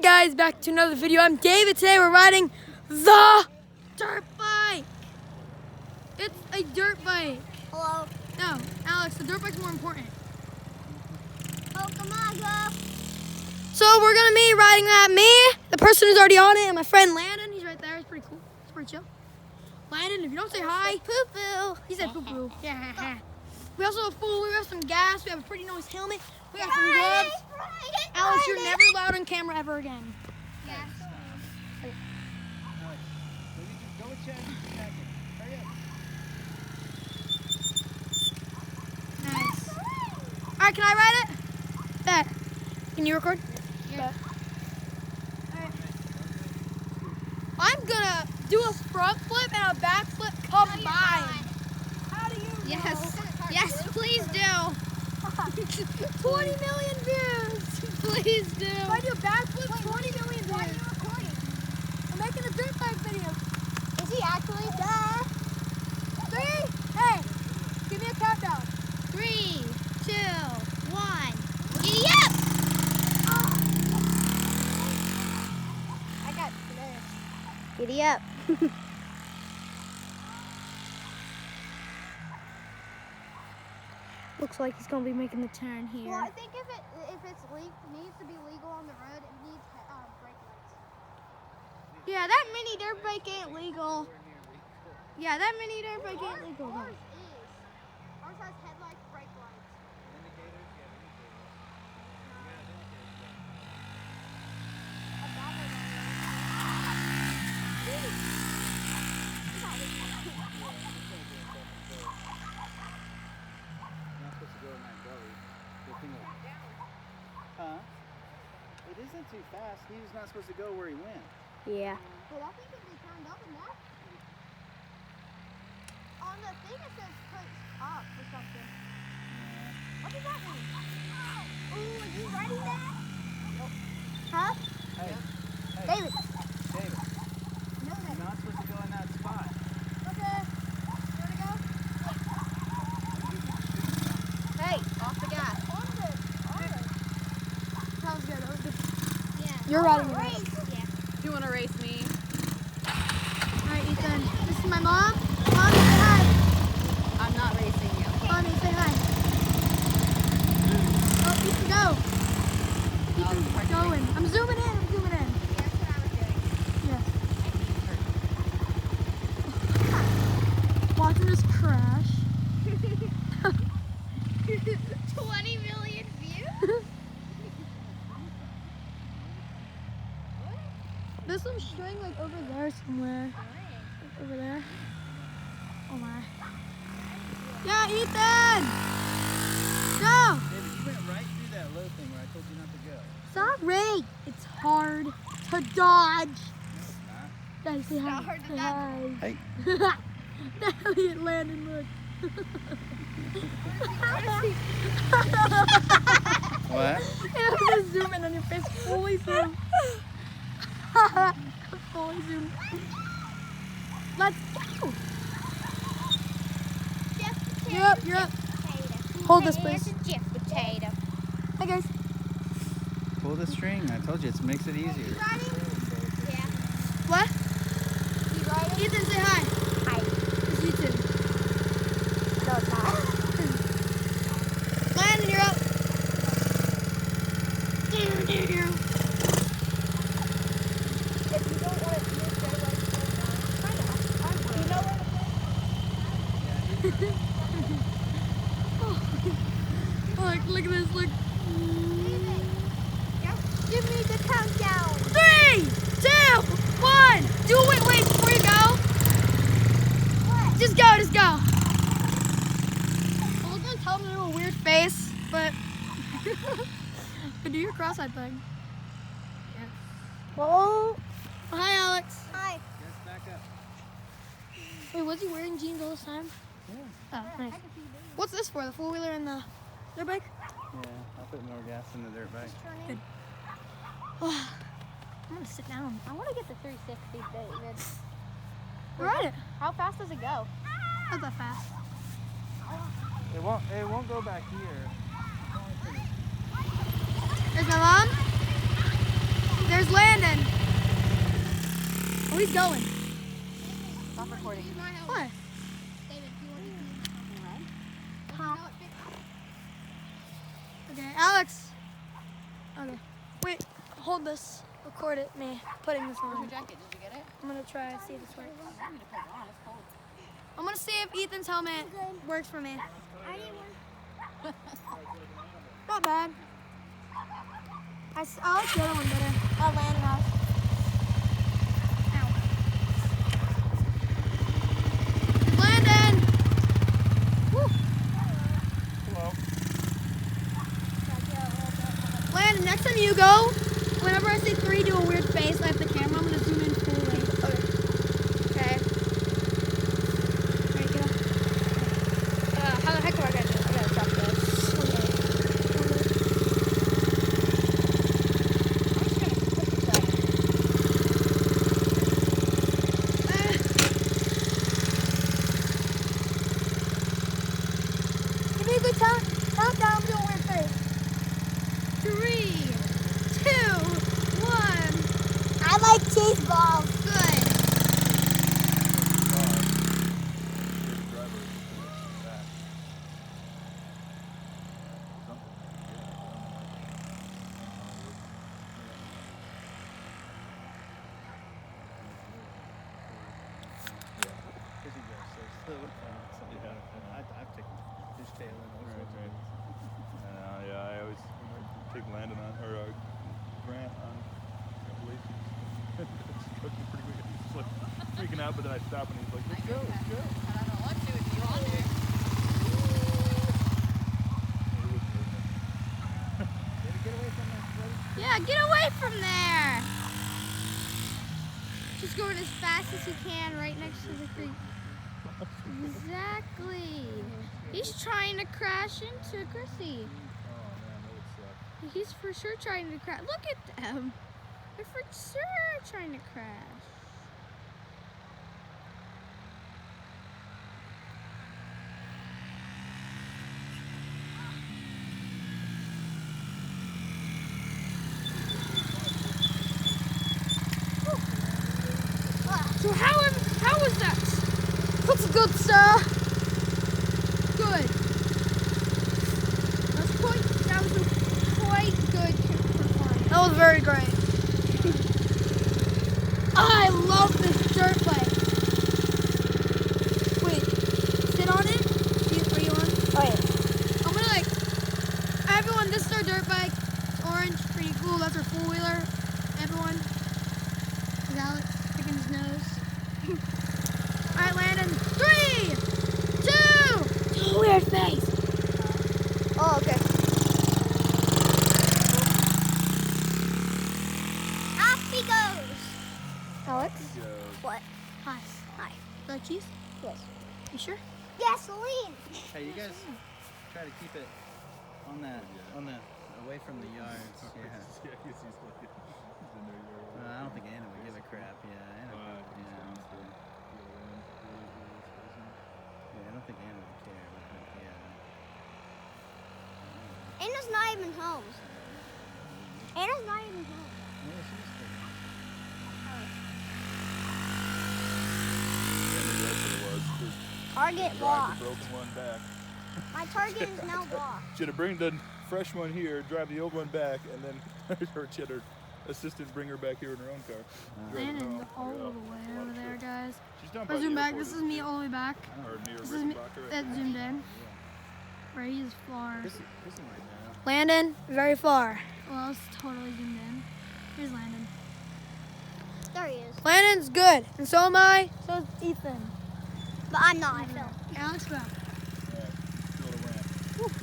guys, back to another video. I'm David. Today we're riding the dirt bike. It's a dirt bike. Hello. No, Alex, the dirt bike's more important. Oh, come on, go. So we're gonna be riding that. Me, the person who's already on it, and my friend Landon. He's right there. He's pretty cool. He's pretty chill. Landon, if you don't say hi, Poo-poo. he said poo-poo. Yeah. We also have food. We have some gas. We have a pretty nice helmet. We got some gloves. Alex, you're never allowed on camera ever again. Yeah. Go with Chad. Hurry up. Nice. All right, can I ride it? Bet. Can you record? Yeah. Alright. I'm gonna do a front flip and a back flip combined. How do you know? Yes, please do. 20 million views. Please do. If I do a back flip, 20 million views. Why are you recording? I'm making a dirt bike video. Is he actually? Yeah. 3. Hey, give me a countdown. 3, 2, 1. Giddy up! I got this. Giddy up. Looks like he's gonna be making the turn here. Well, I think if it's needs to be legal on the road, it needs brake lights. Yeah, that mini dirt bike ain't legal. Yeah, that mini dirt bike ain't legal. Ours is. Ours has headlights, brake lights. Huh? It isn't too fast. He was not supposed to go where he went. Yeah. Well, I think if they turned up enough. On the thing it says put up or something. What does that mean? Ooh, are you riding that? Huh? Hey, David. David, No, you're not supposed to go in that spot. Okay. You wanna go? Hey, off the gas. That was good. That was good. Yeah. You're riding it. Race. Yeah. You want to race me? All right, Ethan. This is my mom. Mommy, say hi. I'm not racing you. Mommy, say hi. Oh, Ethan, go. Ethan's going. I'm zooming in. I'm zooming in. Yeah, that's what I was doing. Yeah. Watching this crash. 20 million views? There's some string like over there somewhere. Like, over there. Oh my. Yeah, Ethan! Go! David, you went right through that low thing where I told you not to go. Sorry. It's hard to dodge. No, it's not. Guys, say hi. not hard to Say Hey. hi. Elliot Landon, look. What? I'm gonna zoom in on your face. Fully zoom. Fully zoom. Let's go. You're up. You're up. Hold this, please. It's a Jeff potato. Hi, guys. Pull the string. I told you, it makes it easier. Yeah. What? You riding? Ethan, say hi. Hi. It's YouTube. No, it's not. Landon, you're up. If you don't want to use their legs, you know what? Look at this. Look. David, just give me the countdown. 3, 2, 1. Do it. Wait, before you go. What? Just go. Just go. I was gonna tell him to do a weird face, but do your cross-eyed thing. Oh. Hi, Alex. Hi. Yes, back up. Wait, was he wearing jeans all this time? Yeah. Oh, nice. What's this for? The four-wheeler and the dirt bike? Yeah, I'll put more gas in the dirt bike. Good. Oh, I'm gonna sit down. I want to get the 360, David. Ride it. How fast does it go? Not that fast. It won't go back here. There's my mom. There's Where's Landon? Oh, he's going. Stop recording. What? David, do you want to eat me? Huh? Okay, Alex. Okay. Wait, hold this. Record it, me putting this Where's your on. jacket? Did you get it? I'm gonna try to see if this works. I need to put it on. It's cold. I'm gonna see if Ethan's helmet works for me. I need one. Not bad. I like the other one better. Oh, Landon House. Landon! Woo. Landon, next time you go, whenever I say 3, do a weird face like the camera. I'm gonna zoom in fully. Okay. Alright, get up. How the heck do I get this? I gotta drop this. Give me a good countdown, do a weird face. 3, 2, 1. I like cheese balls. Good. I've taken his tail in those sorts of Right. things. Yeah, I always take Landon on, or Grant on Lacey. It's pretty quick. He's like freaking out, but then I stop and he's like, let's go, let's go. I don't know what to do with you on there. Baby, get away from that, buddy. Yeah, get away from there. Just going as fast as you can right next to the creek. Exactly. He's trying to crash into Chrissy. Oh man, that would suck. He's for sure trying to crash. Look at them. They're for sure trying to crash. So how was that? That's good, sir. Good. That was a quite good performance. That was very great. I love this dirt bike. Wait, sit on it? Are you on? Oh, yeah. I'm gonna everyone, this is our dirt bike. It's orange, pretty cool. That's our four-wheeler. Everyone. Is Alex picking his nose? All right, Landon. 3, 2. Weird face. Oh, okay. Off he goes. Alex. What? Hi. Hi. You like cheese? Yes. You sure? Gasoline. Hey, you guys try to keep it on the away from the yards. Yeah. Yeah, he's like, he's in there. I don't think Anna would give a crap. Yeah, Anna. Yeah, I don't think Anna would care. But yeah. Anna's not even home. Anna's not even home. Yeah, she's good. Target Drive locked. the broken one back. My target is now locked. Should have bring the fresh one here, drive the old one back, and then her she had her assistant bring her back here in her own car. Drive it Landon's home. all Yeah. the way over there, guys. She's down If by I the zoom back, airport, this is me all the way back. Or near This is me. Rickenbacker. That zoomed in. Right, he's far. Chrissy might know. Landon, very far. Well, it's totally zoomed in. Here's Landon. There he is. Landon's good, and so am I. So is Ethan. But I'm not. I filmed. Alex, go. Yeah, build a ramp.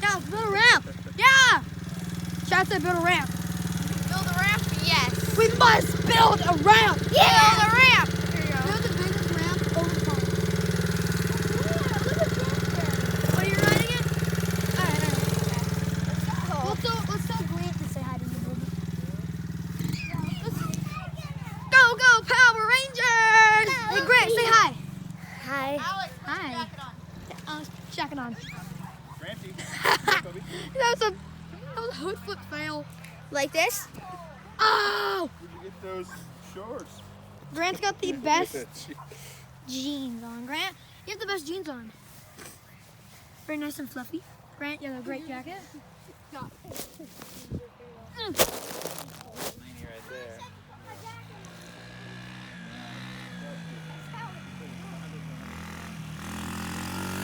Yeah, build a ramp. Yeah. Shout out, build a ramp. Build a ramp? Yes. We must build a ramp. Yeah. Build a ramp. Here you go. Build the biggest ramp over time. Oh, you're riding it? All right. Let's tell Grant to say hi to you, baby. Go, go, Power Rangers! Hey, Grant, say hi. Hi. Alex, put Hi. your jacket on. I was checking on. Granty. That was a hood flip fail. Like this? Oh! Where'd you get those shorts. Grant's got the best jeans on. Grant, you have the best jeans on. Very nice and fluffy. Grant, you have a great jacket. Laney right there.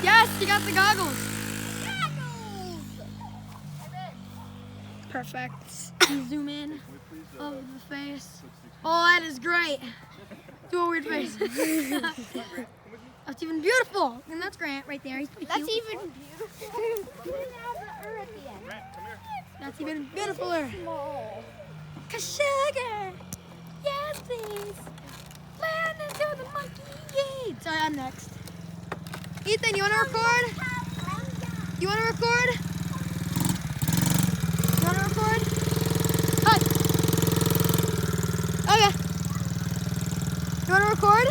Yes, you got the goggles. Perfect. Zoom in of the face. Oh, that is great. Do a weird face. That's even beautiful. And that's Grant right there. He's pretty That's cute. even beautiful. That's even beautifuler. Sugar. Yes, please. Land into the monkey gate. Sorry, I'm next. Ethan, you want to record? You want to record? You want to record? Cut. Okay. You want to record?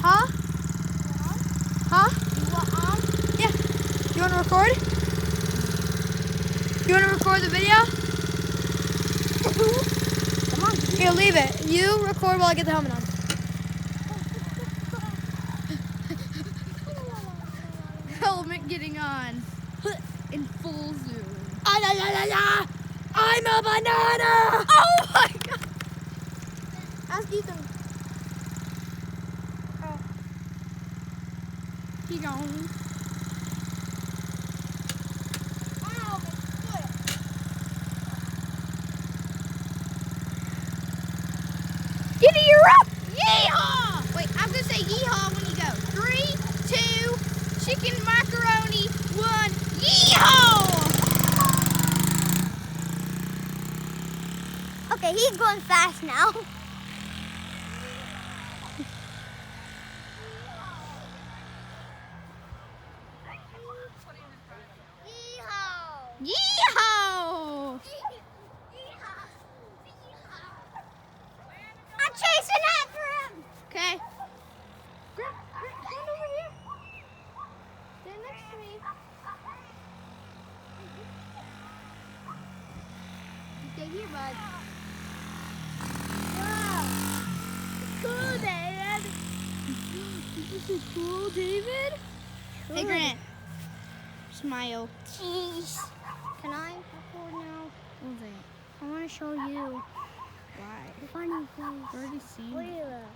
Huh? Huh? Yeah. You want to record? You want to record the video? Come on. Here, leave it. You record while I get the helmet on. Helmet getting on. In full zoom. I'm a banana! Oh my god! Ask Ethan. He gone. Giddy, you're up! Yeehaw! Wait, I'm gonna say yeehaw when you go. 3, 2, chicken macaroni, 1, yeehaw! Okay, he's going fast now. Yeehaw! I'm chasing after him. Okay. Stand over here. Stand next to me. Stay here, bud. Wow. Cool, David. This is cool, David. Hey, Grant. Smile. Jeez. Can I record now? What's it? I want to show you. Why? Funny things. I've already seen What it. do you look?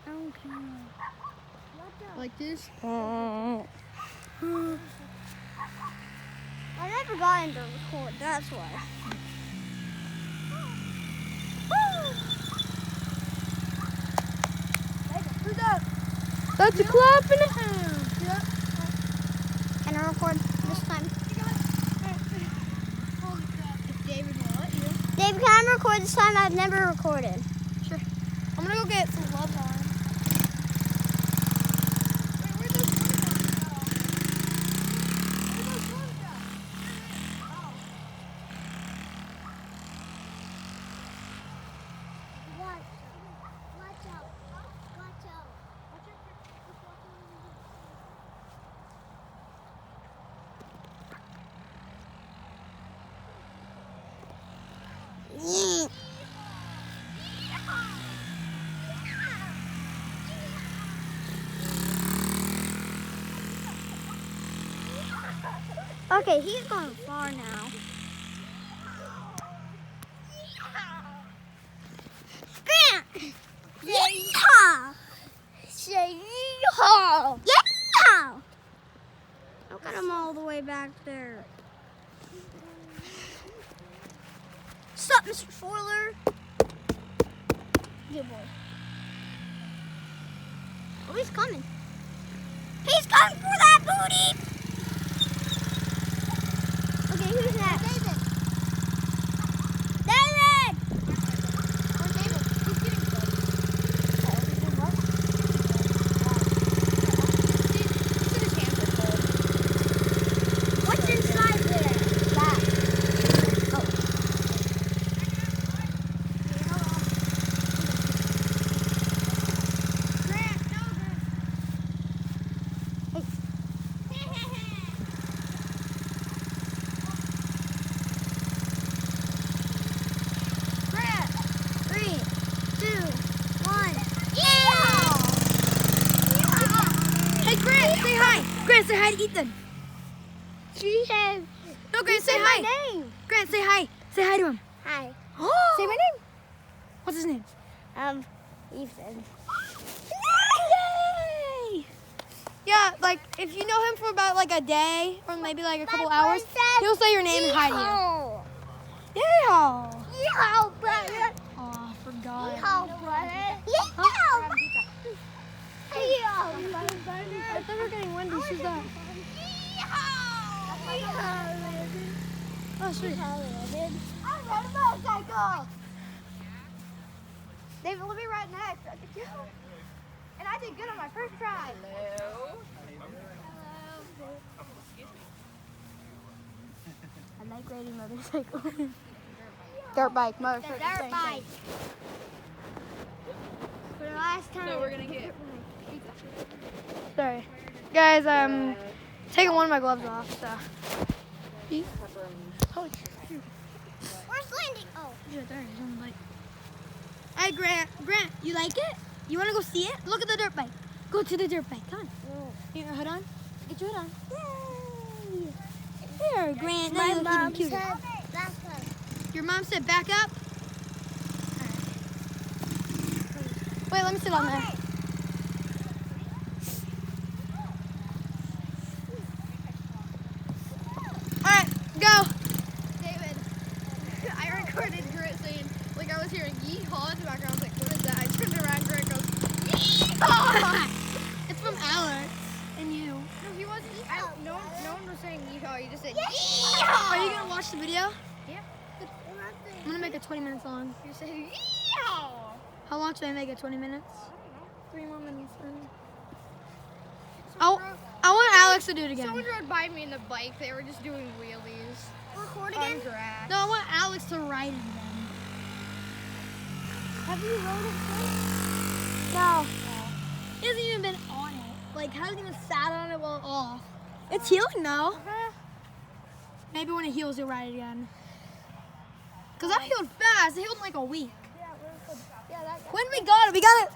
I don't care. Watch out. Like this? I never got into record, that's why. Who's up? That's a clap and a half. Can I record this time? If David will let you. Dave, can I record this time? I've never recorded. I'm gonna go get some gloves on. Watch out. Watch out. Okay, he's going far now. Grant! Yeehaw! Say yeehaw! Yeehaw! Look at him all the way back there. Sup, Mr. Foiler? Good boy. Oh, he's coming. He's coming for that booty! Okay, who's next? David! David! Or David. He's getting close. He said his hands are cold. What's inside there? That. Oh. Grant, no, Grant. Grant, say hi to Ethan. She said, No, Grant, say say hi. my name. Grant, say hi. Say hi to him. Hi. Say my name. What's his name? Ethan. Yay! Yeah, like if you know him for about like a day or maybe like a couple hours, he'll say your name and hi to you. Yeah. Yeehaw, brother. Oh, I forgot. Yeehaw, brother. Yeehaw. Yeehaw, brother. I thought we were getting windy. Who's that? Yeehaw. Yeehaw, Landon. Oh, sweet. Landon. I rode a motorcycle. David, let me ride next. I think you. And I did good on my first try. Hello. I like riding motorcycle. Dirt bike, motorcycle. Dirt bike. For the last time. So we're gonna get. Sorry, guys. Taking one of my gloves off. So. Holy shoot. Where's Landon? Oh. Yeah, there it is on the bike. Hey, Grant. Grant, you like it? You want to go see it? Look at the dirt bike. Go to the dirt bike. Come on. Get your hood on. Get your hood on. Yay. There, Grant. Now you look even cuter. Your mom said back up? Wait, let me sit on there. Alright, go. David, I recorded Grant saying, like I was hearing yeehaw in the background. I was like, what is that? I turned around, Grant goes, yeehaw! It's from Alex and you. No, he wasn't. No one was saying yeehaw. You just said Are yeehaw. you going to watch the video? Yeah. I'm going to make it 20 minutes long. You said yeehaw. How long should I make it? 20 minutes? 3 more minutes. I want Alex to do it again. Someone rode by me in the bike. They were just doing wheelies Record on again? grass. No, I want Alex to ride it again. Have you rode it first? No. He hasn't even been on it. Like, hasn't even sat on it while off. It's healing though. Maybe when it heals, he'll ride it again. Because I healed fast. I healed in like a week. Yeah, that When we got it